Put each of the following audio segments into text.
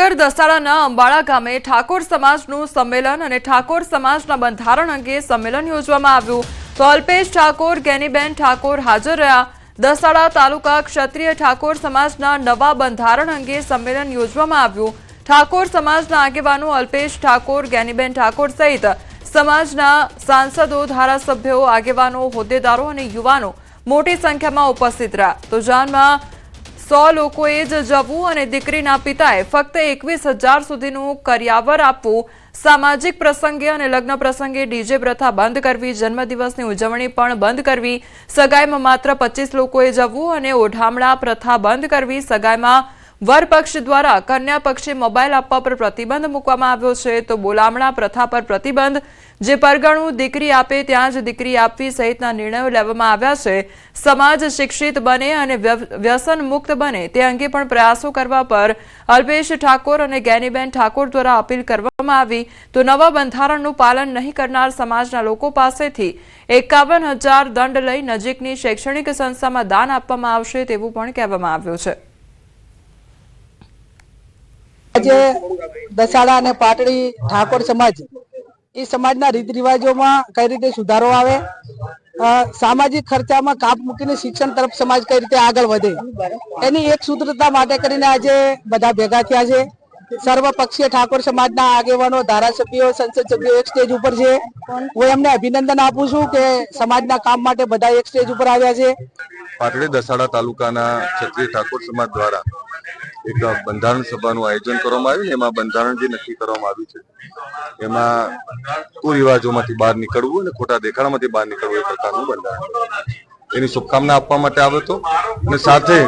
ભાવનગર દસાડાના અંબાળા ગામે ઠાકોર સમાજનું સંમેલન અને ઠાકોર સમાજના બંધારણ અંગે સંમેલન યોજવામાં આવ્યું તો અલ્પેશ ઠાકોર, ગેનીબેન ઠાકોર હાજર રહ્યા। દસાડા તાલુકા ક્ષત્રિય ઠાકોર સમાજના નવા બંધારણ અંગે સંમેલન યોજવામાં આવ્યું। ઠાકોર સમાજના આગેવાનો અલ્પેશ ઠાકોર, ગેનીબેન ઠાકોર સહિત સમાજના સાંસદો, ધારાસભ્યો, આગેવાનો, હોદ્દેદારો અને યુવાનો મોટી સંખ્યામાં ઉપસ્થિત રહ્યા। તો જાનમાં 100 લોકોએ જ જવું અને દીકરીના પિતાએ ફક્ત 21,000 સુધીનું કરિયાવર આપવું, સામાજિક પ્રસંગે અને લગ્ન પ્રસંગે ડીજે પ્રથા બંધ કરવી, જન્મદિવસની ઉજવણી પણ બંધ કરવી, સગાઈમાં માત્ર 25 લોકોએ જવું અને ઓઢામણા પ્રથા બંધ કરવી, સગાઈમાં વર પક્ષ દ્વારા કન્યા પક્ષે મોબાઈલ આપવા પર પ્રતિબંધ મૂકવામાં આવ્યો છે તો બોલામણા પ્રથા પર પ્રતિબંધ, જે પરગણું દીકરી આપે ત્યાં જ દીકરી આપવી સહિતના નિર્ણયો લેવામાં આવ્યા છે। સમાજ શિક્ષિત બને અને વ્યસન મુક્ત બને તે અંગે પણ પ્રયાસો કરવા પર અલ્પેશ ઠાકોર અને ગેનીબેન ઠાકોર દ્વારા અપીલ કરવામાં આવી તો નવા બંધારણનું પાલન નહીં કરનાર સમાજના લોકો પાસેથી 51,000 દંડ લઈ નજીકની શૈક્ષણિક સંસ્થામાં દાન આપવામાં આવશે તેવું પણ કહેવામાં આવ્યું છે। આજે દસાડા અને પાટડી ઠાકોર સમાજ એ સમાજના રીત રિવાજોમાં કઈ રીતે સુધારો આવે, સામાજિક ખર્ચામાં કાપ મૂકીને શિક્ષણ તરફ સમાજ કઈ રીતે આગળ વધે એની એક સૂત્રતા માટે કરીને આજે બધા ભેગા થયા છે। સર્વપક્ષીય ઠાકોર સમાજના આગેવાનો, ધારાસભ્યો, સંસદ સભ્યો એક સ્ટેજ ઉપર છે। હું એમને અભિનંદન આપું છું કે સમાજના કામ માટે બધા એક સ્ટેજ ઉપર આવ્યા છે। પાટડી દસાડા તાલુકાના ક્ષત્રિય ઠાકોર સમાજ દ્વારા એક બંધારણ સભાનું આયોજન કરવામાં આવ્યું। એમાં બંધારણ જે નક્કી કરવામાં આવ્યું છે એમાં કુરિવાજોમાંથી બહાર નીકળવું અને ખોટા દેખાડામાંથી બહાર નીકળવું એ પ્રકારનું બંધારણ એની શુભકામના આપવા માટે આવ્યો હતો અને સાથે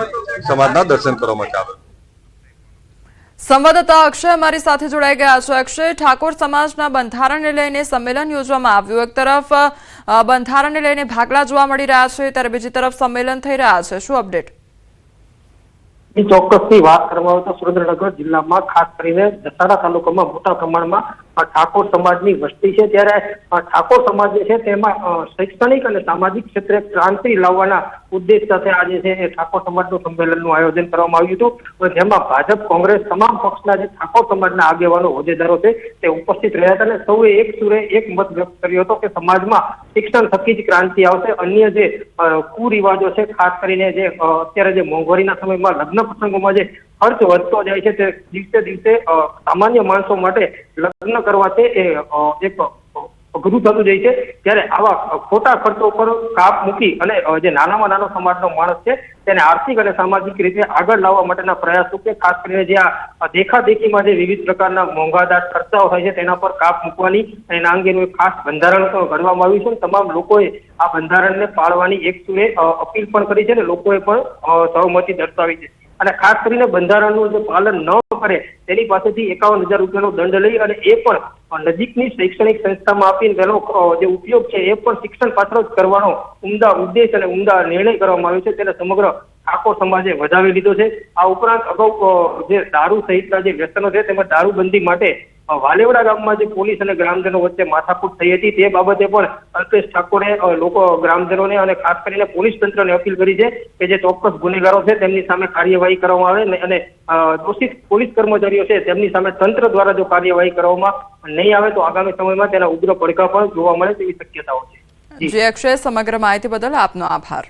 સમાજના દર્શન કરવા માટે આવ્યો। સંવાદદાતા અક્ષય અમારી સાથે જોડાઈ ગયા છે। અક્ષય, ઠાકોર સમાજના બંધારણને લઈને સંમેલન યોજવામાં આવ્યું। એક તરફ બંધારણને લઈને ભાગલા જોવા મળી રહ્યા છે ત્યારે બીજી તરફ સંમેલન થઈ રહ્યા છે, શું અપડેટ? ચોક્કસથી વાત કરવામાં આવે તો સુરેન્દ્રનગર જિલ્લામાં ખાસ કરીને દસાડા તાલુકામાં મોટા પ્રમાણમાં ઠાકોર સમાજની વસ્તી છે, ત્યારે ઠાકોર સમાજ જે છે તેમાં શૈક્ષણિક અને સામાજિક ક્ષેત્રે ક્રાંતિ લાવવાના ઉદ્દેશ સાથે આજે છે એ ઠાકોર સમાજનું સંમેલનનું આયોજન કરવામાં આવ્યું હતું, જેમાં ભાજપ, કોંગ્રેસ, તમામ પક્ષના જે ઠાકોર સમાજના આગેવાનો, હોદ્દેદારો છે તે ઉપસ્થિત રહ્યા હતા અને સૌએ એક સુરે એક મત વ્યક્ત કર્યો હતો કે સમાજમાં શિક્ષણ થકી જ ક્રાંતિ આવશે। અન્ય જે કુરિવાજો છે, ખાસ કરીને જે અત્યારે જે મોંઘવારીના સમયમાં લગ્ન પ્રસંગોમાં જે ખર્ચ વધતો જાય છે તે દિવસે દિવસે સામાન્ય માણસો માટે લગ્ન કરવા તે એક અઘરું થતું જાય છે, ત્યારે આવા ખોટા ખર્ચો પર કાપ મૂકી અને જે નાનામાં નાનો સમાજનો માણસ છે તેને આર્થિક અને સામાજિક રીતે આગળ લાવવા માટેના પ્રયાસો કે ખાસ કરીને જે આ દેખાદેખીમાં જે વિવિધ પ્રકારના મોંઘાદાર ખર્ચાઓ થાય છે તેના પર કાપ મૂકવાની એના અંગેનું એક ખાસ બંધારણ ઘડવામાં આવ્યું છે। તમામ લોકોએ આ બંધારણને પાળવાની એક સુરે અપીલ પણ કરી છે અને લોકોએ પણ સહમતિ દર્શાવી છે અને ખાસ કરીને બંધારણનું જે પાલન ન કરે તેની પાસેથી 51,000 રૂપિયાનો દંડ લઈ અને એ પણ નજીકની શૈક્ષણિક સંસ્થામાં આપીને તેનો જે ઉપયોગ છે એ પણ શિક્ષણ પાત્ર જ કરવાનો ઉમદા ઉદ્દેશ અને ઉમદા નિર્ણય કરવામાં આવ્યો છે, તેને સમગ્ર ઠાકોર સમાજે વધાવી લીધો છે। આ ઉપરાંત અગાઉ જે દારૂ સહિતના જે વ્યસનો છે તેમાં દારૂબંધી માટે વાલેવડા ગામમાં જે પોલીસ અને ગ્રામજનો વચ્ચે માથાકૂટ થઈ હતી તે બાબતે પણ અલ્પેશ ઠાકોરે ગ્રામજનોને અને ખાસ કરીને પોલીસ તંત્રને અપીલ કરી છે કે જે ચોક્કસ ગુનેગારો છે તેમની સામે કાર્યવાહી કરવામાં આવે અને દોષિત પોલીસ કર્મચારીઓ છે તેમની સામે તંત્ર દ્વારા જો કાર્યવાહી કરવામાં નહીં આવે તો આગામી સમયમાં તેના ઉગ્ર પડઘા પણ જોવા મળે તેવી શક્યતાઓ છે। જી અક્ષય, સમગ્ર માહિતી બદલ આપનો આભાર।